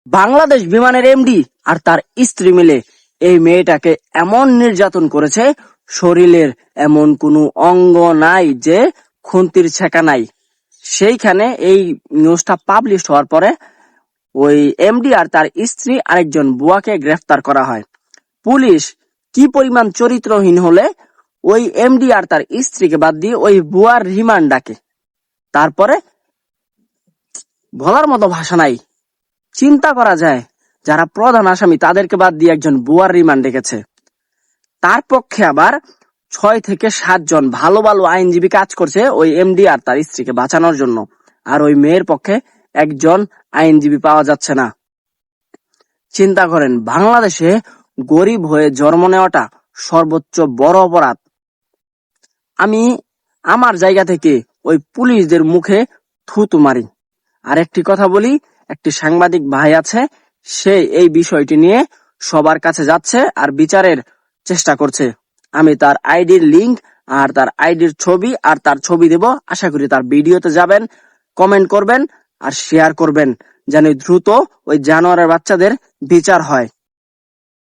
বাংলাদেশ বিমানের এমডি আর তার স্ত্রী মিলে এই মেয়েটাকে এমন নির্যাতন করেছে, শরীরের এমন কোনো অঙ্গ নাই যে খুন্তির ছেঁকা নাই। সেইখানে এই নিউজটা পাবলিশ হওয়ার পরে ওই এমডি আর তার স্ত্রী আরেকজন বুয়াকে গ্রেফতার করা হয়। পুলিশ কি পরিমাণ চরিত্রহীন হলে ওই এমডি আর তার স্ত্রীকে বাদ দিয়ে ওই বুয়ার রিমান্ড ডাকে, তারপরে বলার মতো ভাষা নাই। চিন্তা করা যায়, যারা প্রধান আসামি তাদেরকে বাদ দিয়ে একজন বুয়ার রিমান্ড ডেকেছে। তার পক্ষে আবার 6 থেকে 7 জন ভালো ভালো আইনজীবী কাজ করছে ওই এমডি আর তার স্ত্রীকে বাঁচানোর জন্য, আর ওই মেয়ের পক্ষে একজন আইনজীবী পাওয়া যাচ্ছে না। চিন্তা করেন, বাংলাদেশে গরিব হয়ে জন্ম নেওয়াটা সর্বোচ্চ বড় অপরাধ। আমি আমার জায়গা থেকে ওই পুলিশদের মুখে থুতু মারি। আর একটি কথা বলি, একটি সাংবাদিক ভাই আছে, সে এই বিষয়টি নিয়ে সবার কাছে যাচ্ছে আর বিচারের চেষ্টা করছে। আমি তার আইডির লিংক আর তার আইডির ছবি আর তার ছবি দেব। আশা করি তার ভিডিওতে যাবেন, কমেন্ট করবেন আর শেয়ার করবেন, যেন দ্রুত ওই জানোয়ারের বাচ্চাদের বিচার হয়।